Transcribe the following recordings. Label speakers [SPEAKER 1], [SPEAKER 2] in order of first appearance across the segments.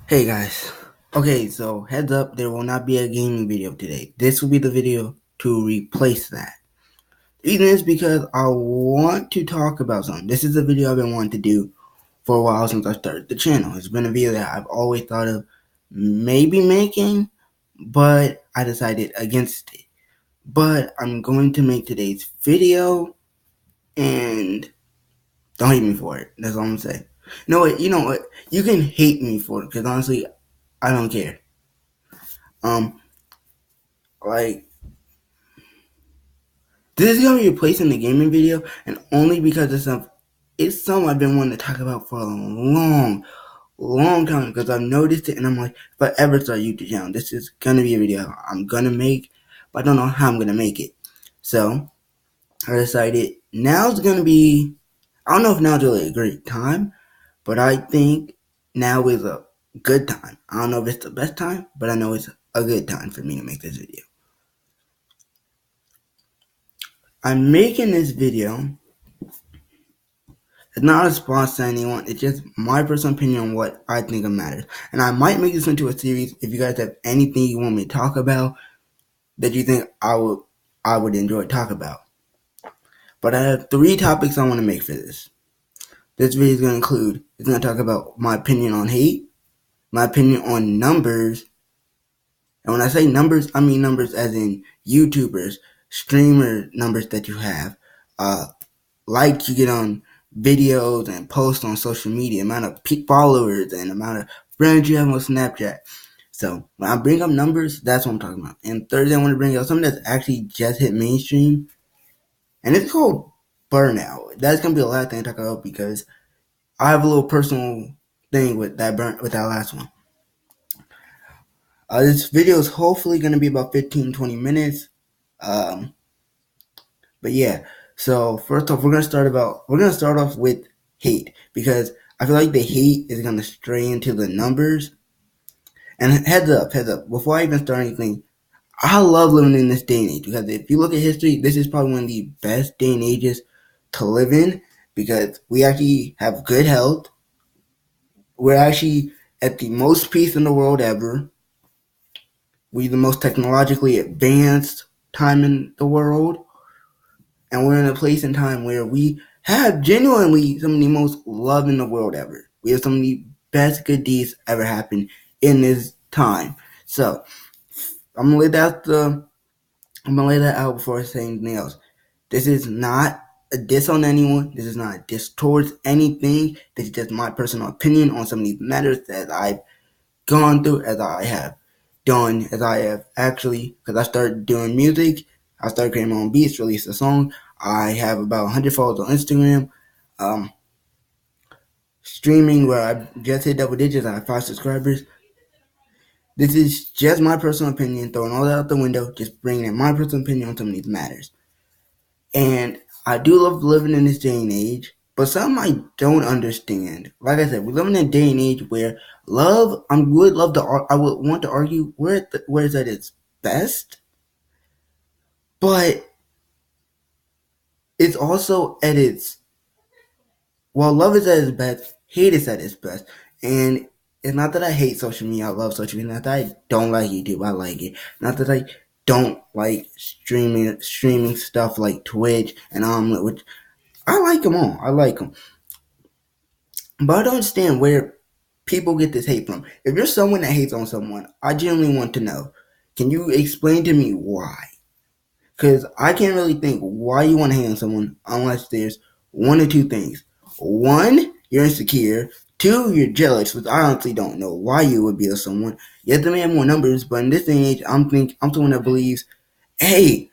[SPEAKER 1] Hey guys. Okay, so heads up, there will not be a gaming video today. This will be the video to replace that. The reason is because I want to talk about something. This is a video I've been wanting to do for a while since I started the channel. It's been a video that I've always thought of maybe making, but I decided against it. But I'm going to make today's video, and don't hate me for it. That's all I'm saying. You know what? You can hate me for it, because honestly, I don't care. Um, like, this is gonna be replacing the gaming video, and only because it's something I've been wanting to talk about for a long time. Because I've noticed it, and I'm like, if I ever start a YouTube channel, this is gonna be a video I'm gonna make, but I don't know how I'm gonna make it. So I decided now's gonna be. I don't know if now's really a great time, but I think now is a good time. I don't know if it's the best time, but I know it's a good time for me to make this video. I'm making this video. It's not a response to anyone. It's just my personal opinion on what I think matters. And I might make this into a series if you guys have anything you want me to talk about that you think I would enjoy talk about. But I have three topics I want to make for this. This video is going to include, it's going to talk about my opinion on hate, my opinion on numbers. And when I say numbers, I mean numbers as in YouTubers, streamer numbers that you have, likes you get on videos and posts on social media, amount of followers and amount of friends you have on Snapchat. So when I bring up numbers, that's what I'm talking about. And Thursday, I want to bring up something that's actually just hit mainstream, and it's called burnout. That's gonna be the last thing I talk about because I have a little personal thing with with that last one. This video is hopefully gonna be about 15-20 minutes. Um, But yeah, so first off, we're gonna start off with hate because I feel like the hate is gonna stray into the numbers. And heads up, before I even start anything, I love living in this day and age because if you look at history, this is probably one of the best day and ages to live in because we actually have good health. We're actually at the most peace in the world ever. We're the most technologically advanced time in the world. And we're in a place and time where we have genuinely some of the most love in the world ever. We have some of the best good deeds ever happen in this time. So I'm gonna lay that out before I say anything else. This is not a diss on anyone. This is not a diss towards anything. This is just my personal opinion on some of these matters that I've gone through, as I have done, as I have actually, because I started doing music. I started creating my own beats, released a song. I have about 100 followers on Instagram. Um, Streaming where I just hit double digits. I have 5 subscribers. This is just my personal opinion, throwing all that out the window, just bringing in my personal opinion on some of these matters. And I do love living in this day and age, but something I don't understand. Like I said, we live in a day and age where love, I would want to argue where it's at its best, but it's also at its, well, love is at its best, hate is at its best. And it's not that I hate social media, I love social media. Not that I don't like YouTube, I like it. Not that I don't like streaming stuff like Twitch and which I like them all. I like them. But I don't understand where people get this hate from. If you're someone that hates on someone, I genuinely want to know. Can you explain to me why? Because I can't really think why you want to hate on someone unless there's one or two things. One, you're insecure. Two, you're jealous, which I honestly don't know why you would be with someone. Yes, they may have more numbers, but in this day and age, I'm someone that believes, hey,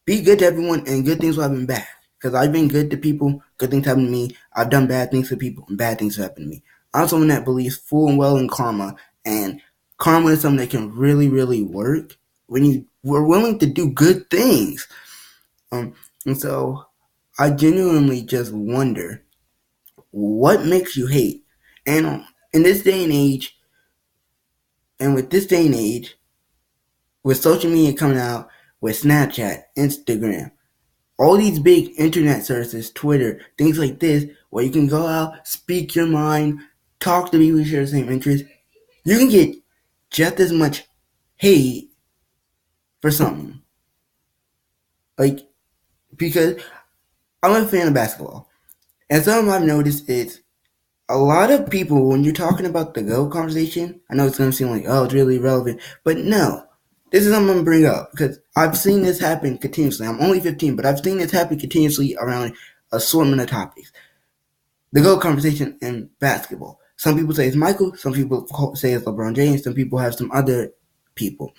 [SPEAKER 1] be good to everyone and good things will happen back. Because I've been good to people, good things happen to me. I've done bad things to people, and bad things happen to me. I'm someone that believes full and well in karma, and karma is something that can really, really work when you were willing to do good things. And so I genuinely just wonder what makes you hate. And in this day and age, and with this day and age, with social media coming out, with Snapchat, Instagram, all these big internet services, Twitter, things like this, where you can go out, speak your mind, talk to people who share the same interests. You can get just as much hate for something. Like, because I'm a fan of basketball. And something I've noticed is a lot of people, when you're talking about the GOAT conversation, I know it's going to seem like, oh, it's really relevant. But no, this is something I'm going to bring up because I've seen this happen continuously. I'm only 15, but I've seen this happen continuously around assortment of topics. The GOAT conversation in basketball. Some people say it's Michael. Some people say it's LeBron James. Some people have some other people.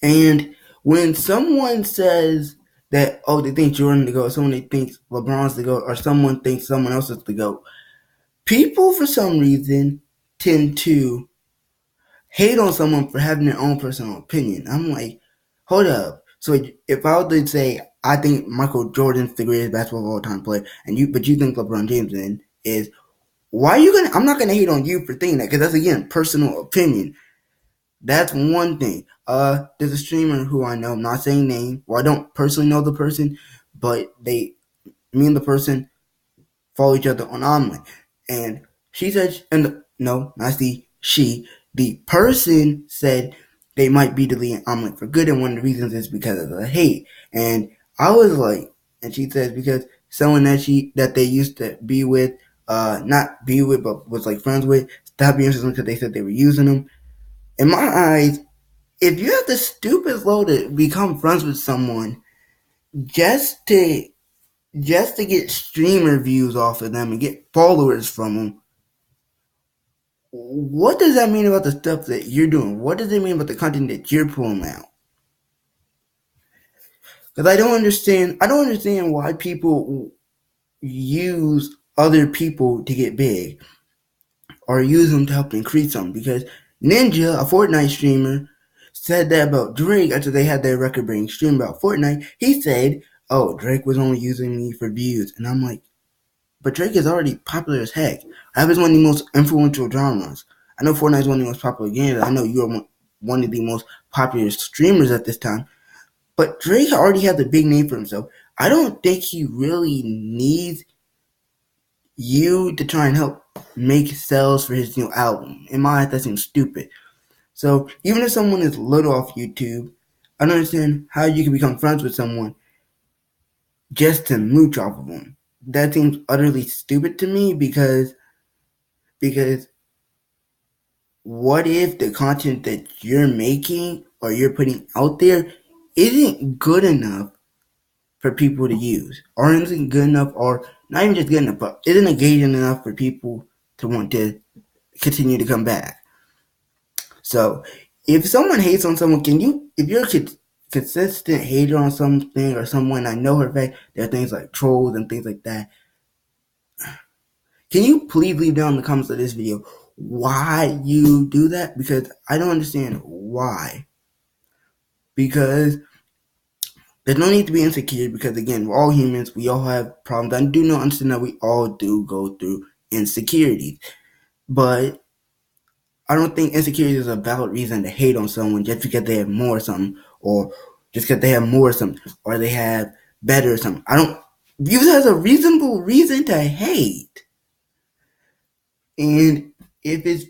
[SPEAKER 1] And when someone says that, oh, they think Jordan the GOAT, someone they thinks LeBron's the GOAT, or someone thinks someone else is the GOAT, people for some reason tend to hate on someone for having their own personal opinion. I'm like, hold up. So if I were to say I think Michael Jordan's the greatest basketball of all time player, but you think LeBron James then is, why are you gonna? I'm not gonna hate on you for thinking that because that's again personal opinion. That's one thing. There's a streamer who I know, I'm not saying name. Well, I don't personally know the person, but me and the person follow each other on online. And she said, and no, not the person said they might be deleting omelet for good, and one of the reasons is because of the hate. And I was like, and she says because someone that they used to be with, not be with, but was like friends with, stopped being with them because they said they were using them. In my eyes, if you have the stupid low to become friends with someone just to get streamer views off of them and get followers from them, what does that mean about the stuff that you're doing? What does it mean about the content that you're pulling out? Because I don't understand. I don't understand why people use other people to get big or use them to help increase them. Because Ninja, a Fortnite streamer, said that about Drake after they had their record-breaking stream about Fortnite. He said, "Oh, Drake was only using me for views," and I'm like, but Drake is already popular as heck. Rap is one of the most influential genres. I know Fortnite is one of the most popular games. I know you are one of the most popular streamers at this time. But Drake already has a big name for himself. I don't think he really needs you to try and help make sales for his new album. In my eyes, that seems stupid. So even if someone is little off YouTube, I don't understand how you can become friends with someone just to mooch off of them. That seems utterly stupid to me because what if the content that you're making or you're putting out there isn't good enough for people to use, or isn't good enough, or not even just good enough, but isn't engaging enough for people to want to continue to come back? So, if someone hates on someone, if you're a consistent hater on something or someone, I know for a fact there are things like trolls and things like that. Can you please leave down in the comments of this video why you do that? Because I don't understand why. Because there's no need to be insecure because again, we're all humans, we all have problems. I do not understand that we all do go through insecurities. But I don't think insecurity is a valid reason to hate on someone just because they have more of something, or just because they have more of something, or they have better or something. I don't view that as a reasonable reason to hate. And if it's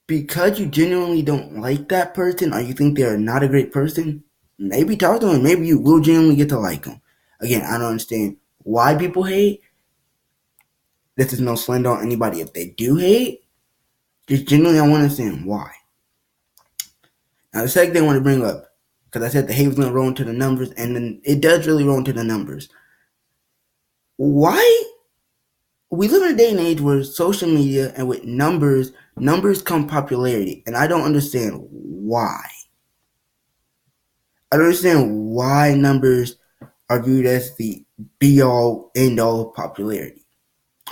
[SPEAKER 1] because you genuinely don't like that person or you think they're not a great person, maybe talk to them. Maybe you will genuinely get to like them. Again, I don't understand why people hate. This is no slander on anybody if they do hate. Just genuinely, I want to understand why. Now, the second thing I want to bring up, because I said the hate was going to roll into the numbers, and then it does really roll into the numbers. Why? We live in a day and age where social media and with numbers come popularity, and I don't understand why. I don't understand why numbers are viewed as the be all end all of popularity.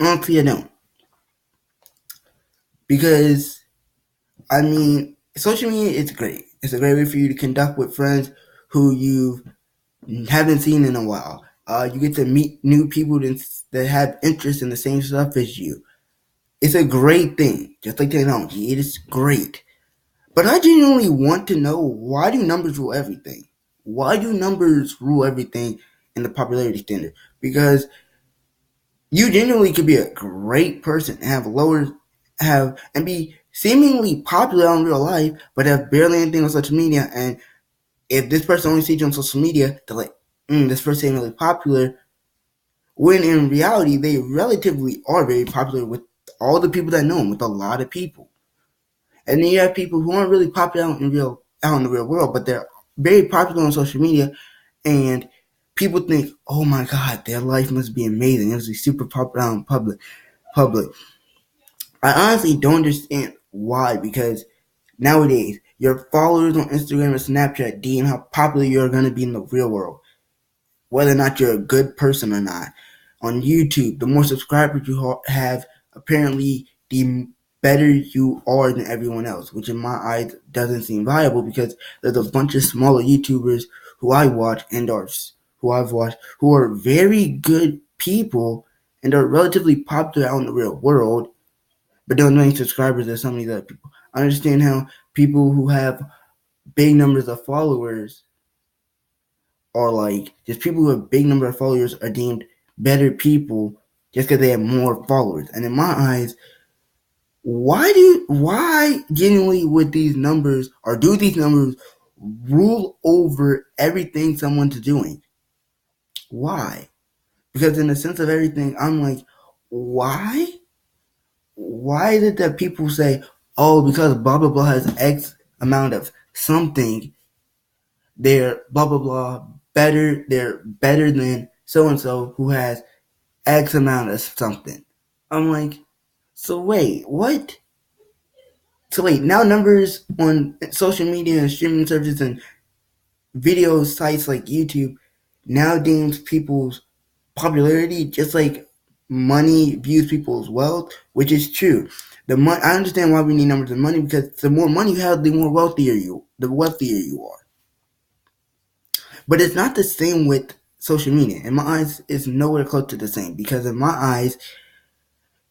[SPEAKER 1] Honestly, I don't. Because, I mean, social media is great. It's a great way for you to conduct with friends who you haven't seen in a while. You get to meet new people that have interest in the same stuff as you. It's a great thing, just like technology. It is great. But I genuinely want to know, why do numbers rule everything? Why do numbers rule everything in the popularity standard? Because you genuinely could be a great person and and be seemingly popular in real life, but have barely anything on social media. And if this person only sees you on social media, they're like, this person ain't really popular. When in reality, they relatively are very popular with all the people that know them, with a lot of people. And then you have people who aren't really popular out in the real world, but they're very popular on social media, and people think, oh my god, their life must be amazing. It must be super popular out in public. I honestly don't understand why, because nowadays your followers on Instagram and Snapchat deem how popular you're going to be in the real world, whether or not you're a good person or not. On YouTube, the more subscribers you have, apparently the better you are than everyone else, which in my eyes doesn't seem viable, because there's a bunch of smaller YouTubers who I watch and are who I've watched who are very good people and are relatively popular out in the real world, but don't have many subscribers as some of these other people. I understand how people who have big numbers of followers, or like just people who have big number of followers, are deemed better people just because they have more followers. And in my eyes, why genuinely would these numbers, or do these numbers, rule over everything someone's doing? Why? Because in the sense of everything, I'm like, why? Why is it that people say, oh, because blah blah blah has X amount of something, they're blah blah blah better, they're better than so and so who has X amount of something. I'm like, so wait, what? So wait, now numbers on social media and streaming services and video sites like YouTube now deems people's popularity just like money views people's wealth, which is true. I understand why we need numbers of money, because the more money you have, the wealthier you are. But it's not the same with social media. In my eyes, it's nowhere close to the same, because in my eyes,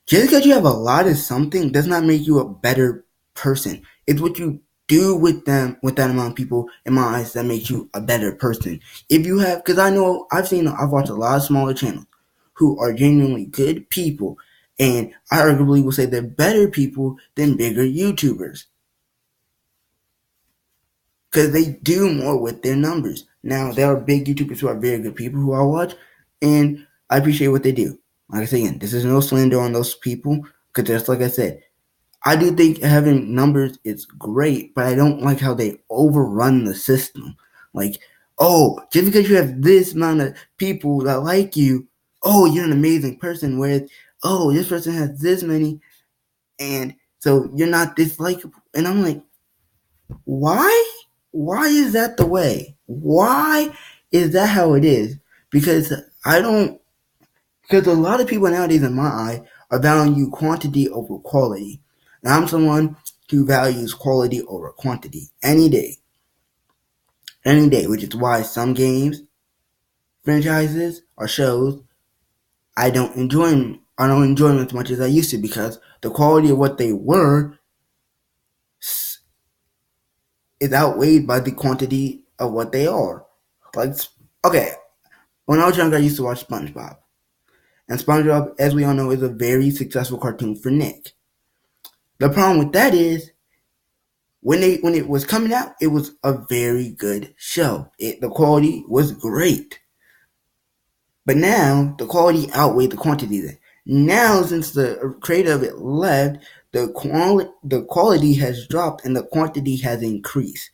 [SPEAKER 1] just because you have a lot of something does not make you a better person. It's what you do with them, with that amount of people, in my eyes, that makes you a better person. If you have, because I've watched a lot of smaller channels who are genuinely good people, and I arguably will say they're better people than bigger YouTubers, because they do more with their numbers. Now, there are big YouTubers who are very good people who I watch, and I appreciate what they do. Like I say again, this is no slander on those people, because just like I said, I do think having numbers is great, but I don't like how they overrun the system. Like, oh, just because you have this amount of people that like you, oh, you're an amazing person. Whereas, oh, this person has this many, and so you're not this likable. And I'm like, why? Why is that the way? Why is that how it is? Because I don't. Because a lot of people nowadays, in my eye, are valuing quantity over quality. And I'm someone who values quality over quantity any day. Any day, which is why some games, franchises, or shows, I don't enjoy them as much as I used to, because the quality of what they were is outweighed by the quantity of what they are. Like, okay, when I was younger, I used to watch SpongeBob. And SpongeBob, as we all know, is a very successful cartoon for Nick. The problem with that is, when it was coming out, it was a very good show. The quality was great, but now the quality outweighed the quantity. There now, since the creator of it left, the quality has dropped and the quantity has increased.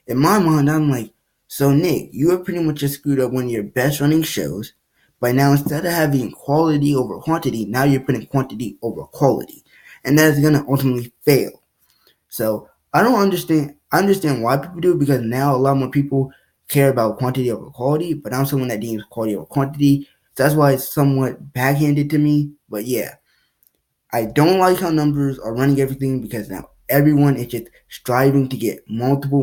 [SPEAKER 1] In my mind, I'm like, so Nick, you have pretty much just screwed up one of your best running shows. But now, instead of having quality over quantity, now you're putting quantity over quality, and that is gonna ultimately fail. So I don't understand. I understand why people do it, because now a lot more people care about quantity over quality. But I'm someone that deems quality over quantity. So that's why it's somewhat backhanded to me. But yeah, I don't like how numbers are running everything, because now everyone is just striving to get multiple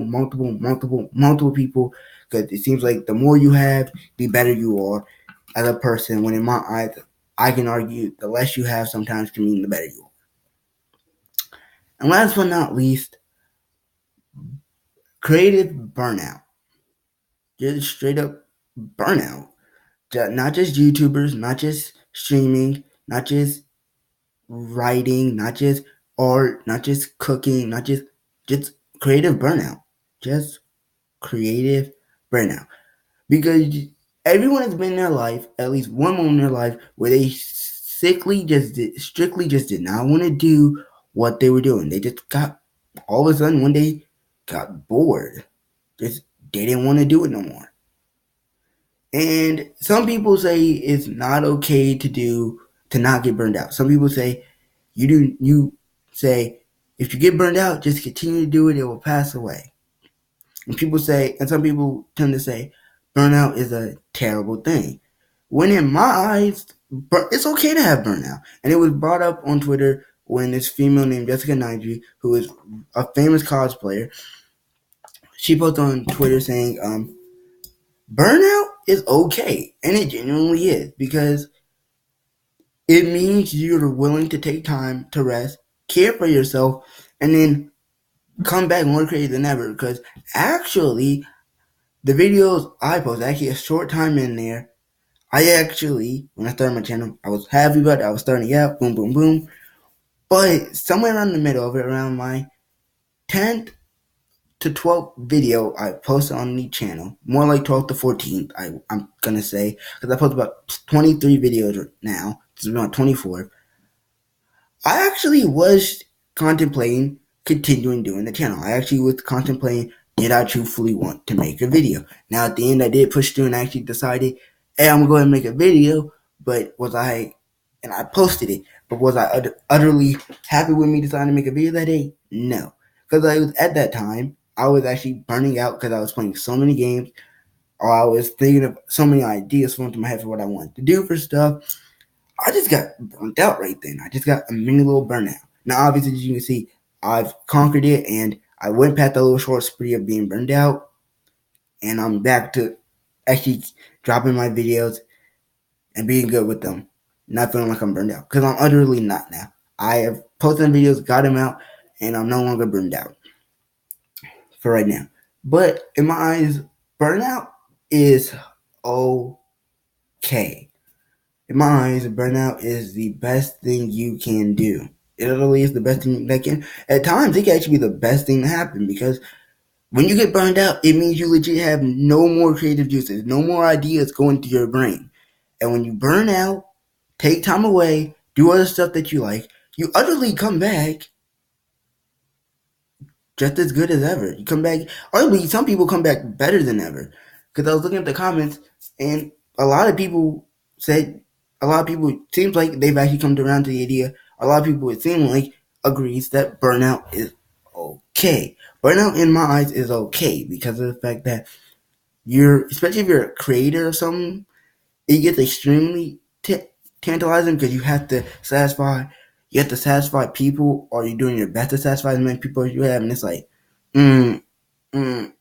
[SPEAKER 1] people. Because it seems like the more you have, the better you are as a person. When in my eyes, I can argue the less you have sometimes can mean the better you are. And last but not least, creative burnout. Just straight up burnout. Not just YouTubers, not just streaming, not just writing, not just art, not just cooking, not just creative burnout. Just creative burnout. Because everyone has been in their life, at least one moment in their life, where they strictly just did not want to do what they were doing. They just got, all of a sudden, one day, got bored. Just didn't want to do it no more. And some people say it's not okay to not get burned out. Some people say you say if you get burned out, just continue to do it, it will pass away. And some people tend to say burnout is a terrible thing. When in my eyes, it's okay to have burnout. And it was brought up on Twitter when this female named Jessica Nige, who is a famous cosplayer, she posted on Twitter saying, burnout is okay. And it genuinely is, because it means you're willing to take time to rest, care for yourself, and then come back more creative than ever. Because actually, the videos I post, actually a short time in there, when I started my channel, I was happy about it. I was starting out, boom, boom, boom. But somewhere around the middle of it, around my 10th to 12th video I posted on the channel, more like 12th to 14th, I'm going to say, because I post about 23 videos now. This is around 24. I actually was contemplating continuing doing the channel. I actually was contemplating, did I truthfully want to make a video? Now, at the end, I did push through and actually decided, hey, I'm going to go ahead and make a video. But and I posted it, but was I utterly happy with me deciding to make a video that day? No. Because at that time, I was actually burning out because I was playing so many games, or I was thinking of so many ideas flowing through my head for what I wanted to do for stuff. I just got burnt out right then. I just got a mini little burnout. Now, obviously, as you can see, I've conquered it, and I went past that little short spree of being burned out, and I'm back to actually dropping my videos and being good with them, not feeling like I'm burned out, because I'm utterly not now. I have posted videos, got them out, and I'm no longer burned out for right now. But in my eyes, burnout is okay. In my eyes, burnout is the best thing you can do. It literally is the best thing that can. At times, it can actually be the best thing to happen, because when you get burned out, it means you legit have no more creative juices, no more ideas going through your brain. And when you burn out, take time away, do other stuff that you like, you utterly come back just as good as ever. You come back, or at least some people come back better than ever. Because I was looking at the comments, and a lot of people said, it seems like they've actually come around to the idea. A lot of people, it seems like, agrees that burnout is okay. Burnout, in my eyes, is okay because of the fact that especially if you're a creator of something, it gets extremely tantalizing because you have to satisfy people, or you're doing your best to satisfy as many people as you have, and it's like, mm, mm,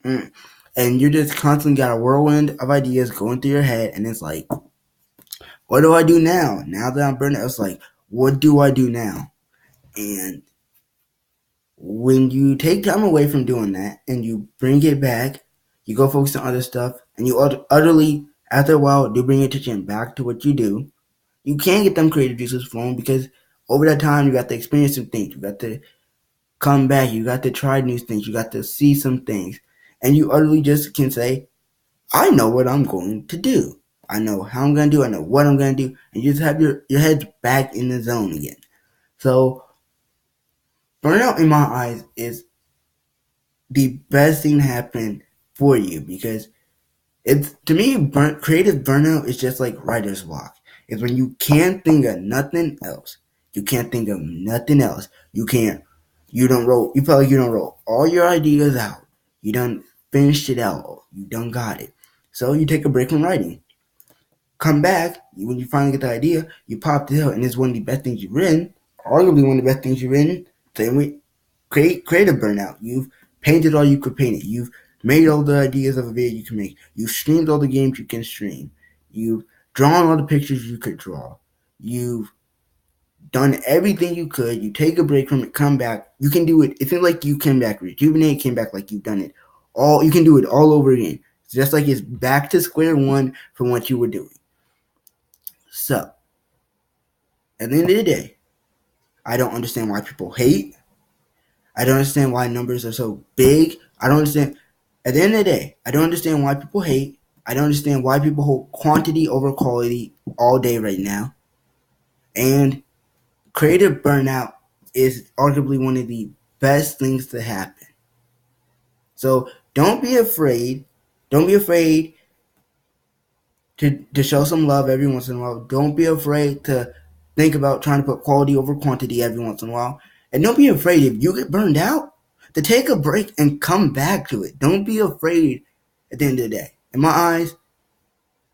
[SPEAKER 1] mm. And you just constantly got a whirlwind of ideas going through your head, and it's like, what do I do now? Now that I'm burned out, it's like, what do I do now? And when you take time away from doing that and you bring it back, you go focus on other stuff, and you utterly, after a while, do bring your attention back to what you do. You can get them creative juices flowing, because over that time, you got to experience some things. You got to come back. You got to try new things. You got to see some things. And you utterly just can say, I know what I'm going to do. I know how I'm going to do it. I know what I'm going to do. And you just have your head back in the zone again. So, burnout, in my eyes, is the best thing to happen for you, because to me, creative burnout is just like writer's block. It's when you can't think of nothing else. You can't think of nothing else. You don't roll. You feel like you don't roll all your ideas out. You done finished it out. You done got it. So you take a break from writing. Come back when you finally get the idea. You pop it out, and it's one of the best things you've written. Arguably one of the best things you've written. Same with creative burnout. You've painted all you could paint it. You've made all the ideas of a video you can make. You've streamed all the games you can stream. You've drawn all the pictures you could draw. You've done everything you could. You take a break from it, come back. You can do it. It feels like you came back, rejuvenate, came back like you've done it. You can do it all over again. It's just like it's back to square one from what you were doing. So, at the end of the day, I don't understand why people hate. I don't understand why numbers are so big. I don't understand. At the end of the day, I don't understand why people hate. I don't understand why people hold quantity over quality all day right now. And creative burnout is arguably one of the best things to happen. So don't be afraid. Don't be afraid to show some love every once in a while. Don't be afraid to think about trying to put quality over quantity every once in a while. And don't be afraid if you get burned out to take a break and come back to it. Don't be afraid at the end of the day. In my eyes,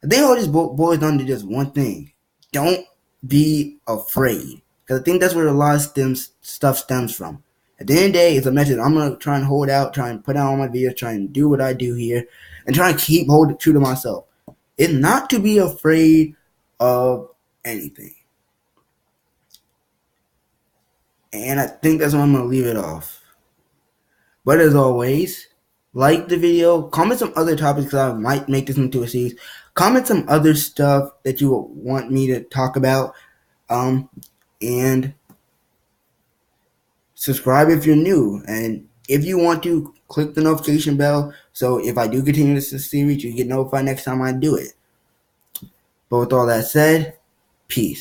[SPEAKER 1] I think all this boils down to just one thing. Don't be afraid. Because I think that's where a lot of stuff stems from. At the end of the day, it's a message. I'm going to try and hold out, try and put out all my videos, try and do what I do here, and try and keep holding true to myself. It's not to be afraid of anything. And I think that's where I'm going to leave it off. But as always, like the video, comment some other topics because I might make this into a series. Comment some other stuff that you want me to talk about. And subscribe if you're new. And if you want to, click the notification bell so if I do continue this series, you get notified next time I do it. But with all that said, peace.